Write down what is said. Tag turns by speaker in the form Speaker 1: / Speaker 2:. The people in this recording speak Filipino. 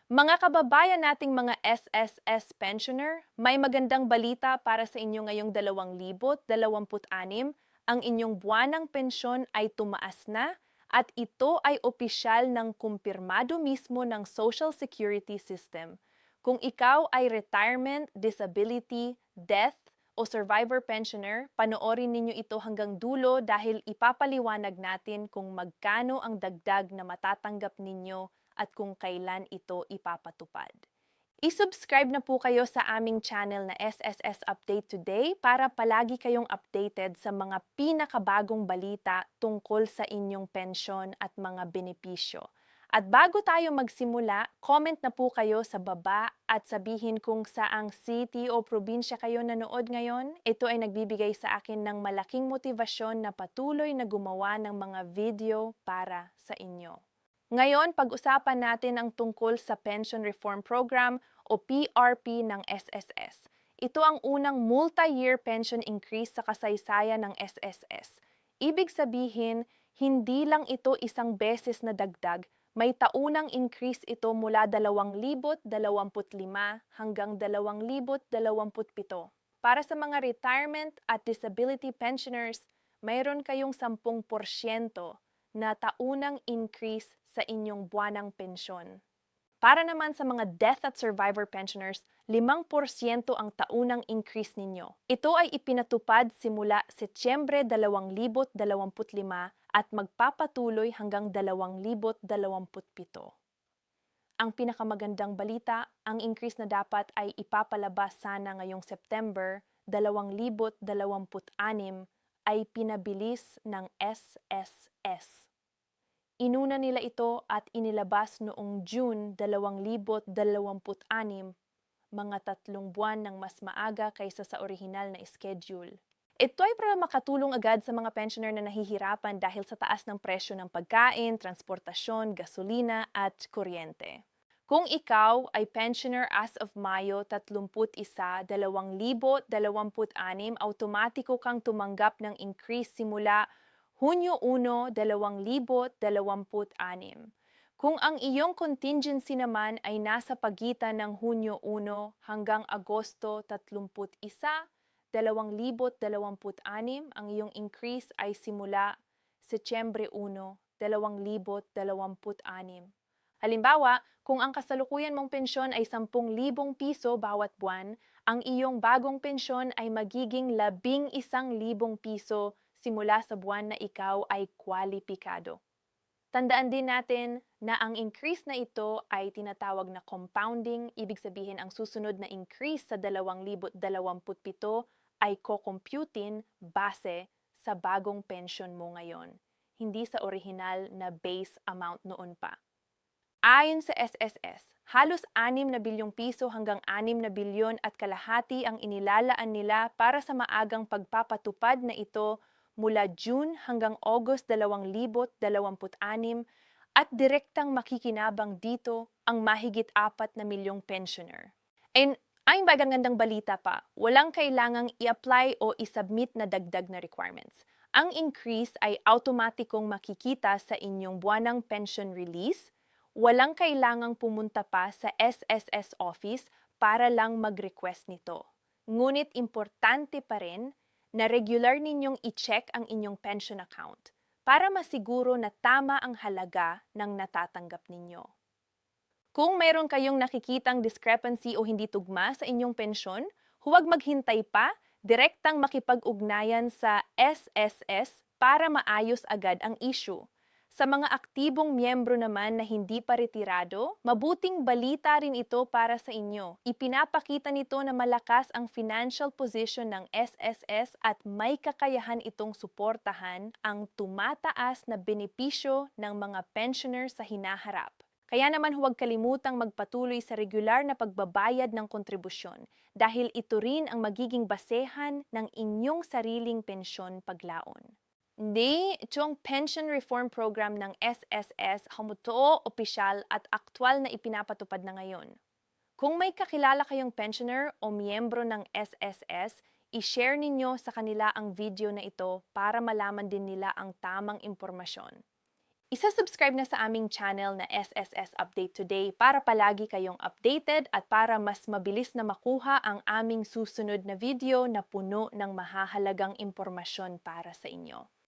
Speaker 1: Mga kababayan nating mga SSS pensioner, may magandang balita para sa inyo ngayong 2026. Ang inyong buwanang pensyon ay tumaas na at ito ay opisyal ng kumpirmado mismo ng Social Security System. Kung ikaw ay retirement, disability, death, o survivor pensioner, panoorin ninyo ito hanggang dulo dahil ipapaliwanag natin kung magkano ang dagdag na matatanggap ninyo at kung kailan ito ipapatupad. I-subscribe na po kayo sa aming channel na SSS Update Today para palagi kayong updated sa mga pinakabagong balita tungkol sa inyong pensyon at mga benepisyo. At bago tayo magsimula, comment na po kayo sa baba at sabihin kung saang city o probinsya kayo nanood ngayon. Ito ay nagbibigay sa akin ng malaking motibasyon na patuloy na gumawa ng mga video para sa inyo. Ngayon, pag-usapan natin ang tungkol sa Pension Reform Program o PRP ng SSS. Ito ang unang multi-year pension increase sa kasaysayan ng SSS. Ibig sabihin, hindi lang ito isang beses na dagdag, may taunang increase ito mula 2025 hanggang 2027. Para sa mga retirement at disability pensioners, mayroon kayong 10% na taunang increase sa inyong buwanang pensyon. Para naman sa mga death at survivor pensioners, 5% ang taunang increase ninyo. Ito ay ipinatupad simula Setyembre 2025 at magpapatuloy hanggang 2027. Ang pinakamagandang balita, ang increase na dapat ay ipapalabas sana ngayong September 2026 ay pinabilis ng SSS. Inuna nila ito at inilabas noong June 2026, mga 3 buwan ng mas maaga kaysa sa orihinal na schedule. Ito ay para makatulong agad sa mga pensioner na nahihirapan dahil sa taas ng presyo ng pagkain, transportasyon, gasolina at kuryente. Kung ikaw ay pensioner as of Mayo 31, 2026, automatiko kang tumanggap ng increase simula Hunyo 1, 2026. Kung ang iyong contingency naman ay nasa pagitan ng Hunyo 1 hanggang Agosto 31, 2026, ang iyong increase ay simula Setyembre 1, 2026. Halimbawa, kung ang kasalukuyan mong pensyon ay 10,000 piso bawat buwan, ang iyong bagong pensyon ay magiging 11,000 piso simula sa buwan na ikaw ay kwalipikado. Tandaan din natin na ang increase na ito ay tinatawag na compounding, ibig sabihin ang susunod na increase sa 2027 ay ko-computin base sa bagong pension mo ngayon, hindi sa orihinal na base amount noon pa. Ayon sa SSS, halos 6 na bilyong piso hanggang 6 na bilyon at kalahati ang inilalaan nila para sa maagang pagpapatupad na ito mula June hanggang August 2026 at direktang makikinabang dito ang mahigit 4 na milyong pensioner. And ay magandang balita pa, walang kailangang i-apply o i-submit na dagdag na requirements. Ang increase ay automatikong makikita sa inyong buwanang pension release. Walang kailangang pumunta pa sa SSS office para lang mag-request nito. Ngunit importante pa rin na regular ninyong i-check ang inyong pension account para masiguro na tama ang halaga ng natatanggap ninyo. Kung mayroon kayong nakikitang discrepancy o hindi tugma sa inyong pensyon, huwag maghintay pa, direktang makipag-ugnayan sa SSS para maayos agad ang issue. Sa mga aktibong miyembro naman na hindi pa retirado, mabuting balita rin ito para sa inyo. Ipinapakita nito na malakas ang financial position ng SSS at may kakayahan itong suportahan ang tumataas na benepisyo ng mga pensioner sa hinaharap. Kaya naman huwag kalimutang magpatuloy sa regular na pagbabayad ng kontribusyon dahil ito rin ang magiging basehan ng inyong sariling pensyon paglaon. Hindi, ito ang Pension Reform Program ng SSS, hamuto, opisyal at aktwal na ipinapatupad na ngayon. Kung may kakilala kayong pensioner o miyembro ng SSS, i-share ninyo sa kanila ang video na ito para malaman din nila ang tamang impormasyon. Isa-subscribe na sa aming channel na SSS Update Today para palagi kayong updated at para mas mabilis na makuha ang aming susunod na video na puno ng mahahalagang impormasyon para sa inyo.